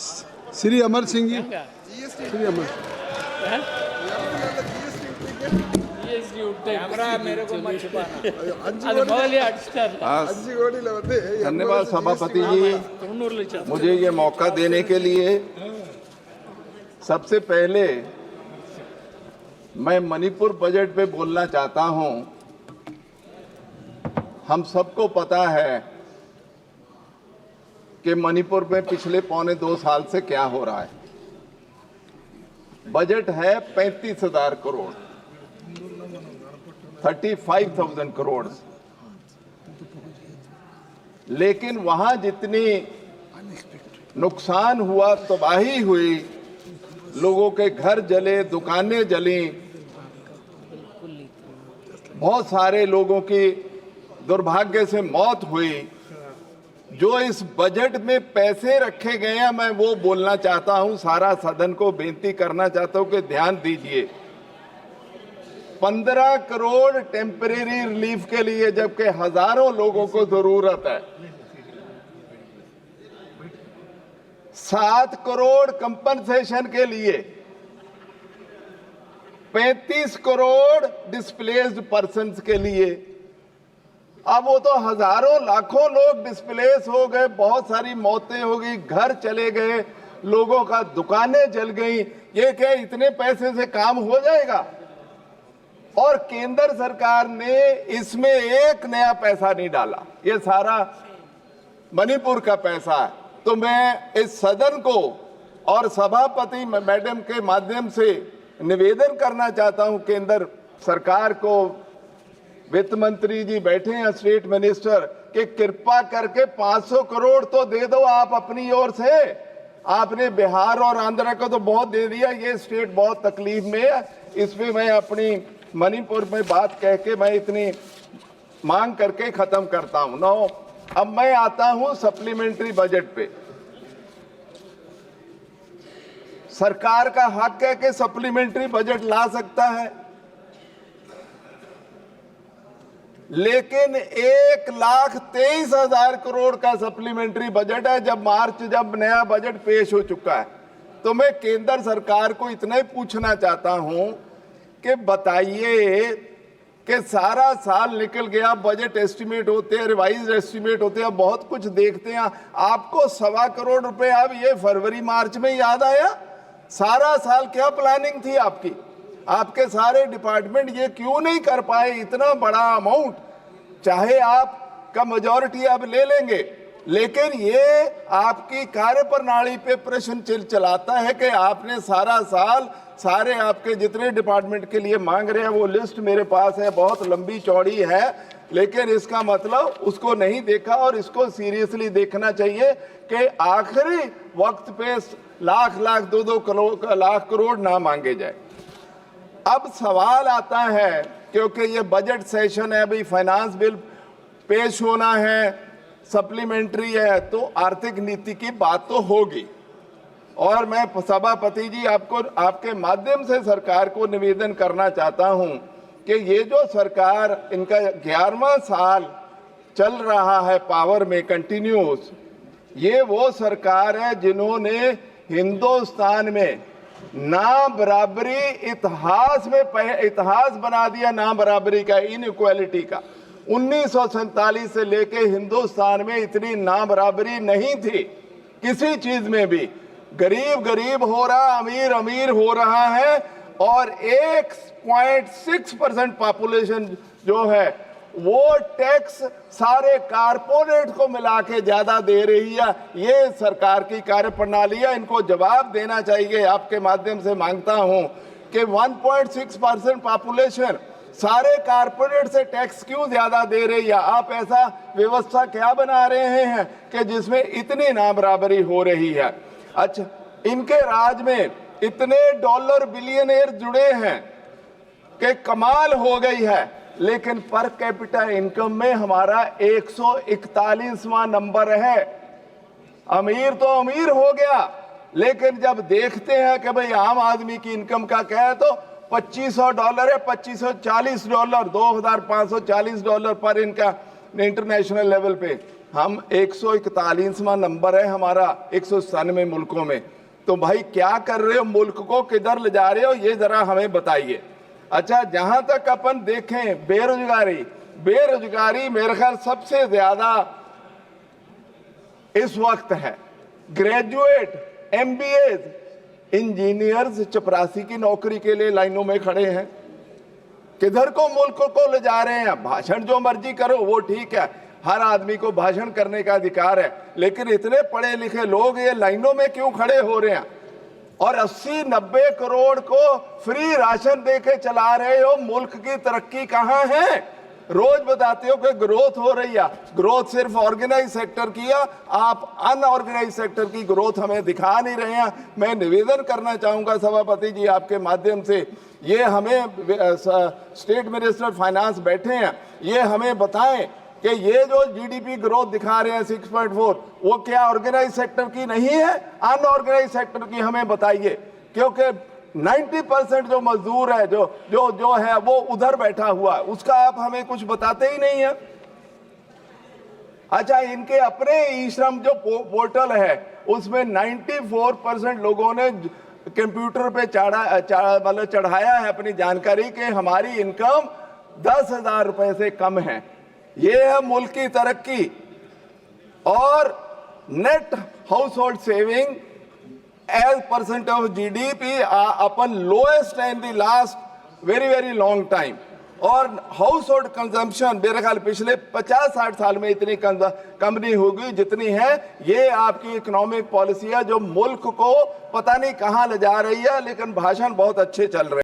श्री अमर सिंह जी, श्री अमर धन्यवाद सभापति जी, मुझे ये मौका देने के लिए। सबसे पहले मैं मणिपुर बजट पे बोलना चाहता हूं। हम सबको पता है कि मणिपुर में पिछले 1.25 साल से क्या हो रहा है। बजट है 35,000 करोड़, 35,000 करोड़, लेकिन वहां जितनी नुकसान हुआ, तबाही हुई, लोगों के घर जले, दुकानें जली, बहुत सारे लोगों की दुर्भाग्य से मौत हुई। जो इस बजट में पैसे रखे गए हैं, मैं वो बोलना चाहता हूं, सारा सदन को बेनती करना चाहता हूं कि ध्यान दीजिए। 15 करोड़ टेम्परेरी रिलीफ के लिए, जबकि हजारों लोगों को जरूरत है। 7 करोड़ कंपनसेशन के लिए, 35 करोड़ डिस्प्लेस्ड पर्सन्स के लिए। अब वो तो हजारों लाखों लोग डिस्प्लेस हो गए, बहुत सारी मौतें हो गई, घर चले गए, लोगों का दुकानें जल गई। ये क्या इतने पैसे से काम हो जाएगा? और केंद्र सरकार ने इसमें एक नया पैसा नहीं डाला, ये सारा मणिपुर का पैसा है। तो मैं इस सदन को और सभापति मैडम के माध्यम से निवेदन करना चाहता हूं केंद्र सरकार को, वित्त मंत्री जी बैठे हैं, स्टेट मिनिस्टर, कि कृपा करके 500 करोड़ तो दे दो आप अपनी ओर से। आपने बिहार और आंध्र को तो बहुत दे दिया, ये स्टेट बहुत तकलीफ में है। इसमें मैं अपनी मणिपुर में बात कह के मैं इतनी मांग करके खत्म करता हूं। नो, अब मैं आता हूं सप्लीमेंट्री बजट पे। सरकार का हक है कि सप्लीमेंट्री बजट ला सकता है, लेकिन 1,23,000 करोड़ का सप्लीमेंट्री बजट है। जब नया बजट पेश हो चुका है, तो मैं केंद्र सरकार को इतना ही पूछना चाहता हूं कि बताइए कि सारा साल निकल गया, बजट एस्टिमेट होते हैं, रिवाइज एस्टिमेट होते हैं, बहुत कुछ देखते हैं, आपको 1.25 करोड़ रुपए अब ये फरवरी मार्च में याद आया? सारा साल क्या प्लानिंग थी आपकी? आपके सारे डिपार्टमेंट ये क्यों नहीं कर पाए इतना बड़ा अमाउंट? चाहे आपका मेजॉरिटी अब ले लेंगे, लेकिन ये आपकी कार्यप्रणाली पे प्रश्न चलाता है कि आपने सारा साल सारे आपके जितने डिपार्टमेंट के लिए मांग रहे हैं, वो लिस्ट मेरे पास है, बहुत लंबी चौड़ी है, लेकिन इसका मतलब उसको नहीं देखा। और इसको सीरियसली देखना चाहिए कि आखिरी वक्त पे लाख 2 लाख करोड़ ना मांगे जाए। अब सवाल आता है, क्योंकि ये बजट सेशन है, अभी फाइनेंस बिल पेश होना है, सप्लीमेंट्री है, तो आर्थिक नीति की बात तो होगी। और मैं सभापति जी आपको आपके माध्यम से सरकार को निवेदन करना चाहता हूं कि ये जो सरकार, इनका 11वां साल चल रहा है पावर में कंटिन्यूस, ये वो सरकार है जिन्होंने हिंदुस्तान में ना बराबरी इतिहास बना दिया, ना बराबरी का, इनइक्वालिटी का। 1947 से लेके हिंदुस्तान में इतनी ना बराबरी नहीं थी किसी चीज में भी। गरीब गरीब हो रहा, अमीर अमीर हो रहा है, और 1.6% पॉपुलेशन जो है वो टैक्स सारे कारपोरेट को मिला के ज्यादा दे रही है। ये सरकार की कार्यप्रणाली है, इनको जवाब देना चाहिए। आपके माध्यम से मांगता हूं कि 1.6% पॉपुलेशन सारे कारपोरेट से टैक्स क्यों ज्यादा दे रही है? आप ऐसा व्यवस्था क्या बना रहे हैं कि जिसमें इतनी नाबराबरी हो रही है? अच्छा, इनके राज में इतने डॉलर बिलियनर जुड़े हैं कि कमाल हो गई है, लेकिन पर कैपिटा इनकम में हमारा 141वां नंबर है। अमीर तो अमीर हो गया, लेकिन जब देखते हैं कि भाई आम आदमी की इनकम का क्या है, तो $2500 है, $2540, $2540 पर इनका इंटरनेशनल लेवल पे। हम 141वां नंबर है हमारा 197 मुल्कों में। तो भाई क्या कर रहे हो, मुल्क को किधर ले जा रहे हो, ये जरा हमें बताइए। अच्छा, जहां तक अपन देखें बेरोजगारी मेरे ख्याल सबसे ज्यादा इस वक्त है। ग्रेजुएट, MBA, इंजीनियर्स चपरासी की नौकरी के लिए लाइनों में खड़े हैं। किधर को मुल्क को ले जा रहे हैं। भाषण जो मर्जी करो वो ठीक है, हर आदमी को भाषण करने का अधिकार है, लेकिन इतने पढ़े लिखे लोग ये लाइनों में क्यों खड़े हो रहे हैं? और 80-90 करोड़ को फ्री राशन देके चला रहे हो। मुल्क की तरक्की कहां है? रोज बताते हो कि ग्रोथ हो रही है। ग्रोथ सिर्फ ऑर्गेनाइज सेक्टर की है, आप अनऑर्गेनाइज सेक्टर की ग्रोथ हमें दिखा नहीं रहे हैं। मैं निवेदन करना चाहूंगा सभापति जी आपके माध्यम से, ये हमें स्टेट मिनिस्टर फाइनेंस बैठे हैं, ये हमें बताएं कि ये जो GDP ग्रोथ दिखा रहे हैं 6.4, वो क्या ऑर्गेनाइज सेक्टर की नहीं है, अनऑर्गेनाइज सेक्टर की? हमें बताइए, क्योंकि 90% जो मजदूर है जो है वो उधर बैठा हुआ है, उसका आप हमें कुछ बताते ही नहीं है। अच्छा, इनके अपने ई श्रम जो पोर्टल है उसमें 94% लोगों ने कंप्यूटर पे मतलब चढ़ाया है अपनी जानकारी कि हमारी इनकम 10,000 रुपए से कम है। ये है मुल्क की तरक्की। और net house hold saving as % of GDP upon lowest in the last very long time। और हाउस होल्ड कंजम्पशन मेरे ख्याल पिछले 50-60 साल में इतनी कम नहीं होगी जितनी है। ये आपकी इकोनॉमिक पॉलिसी है जो मुल्क को पता नहीं कहां ले जा रही है, लेकिन भाषण बहुत अच्छे चल रहे हैं।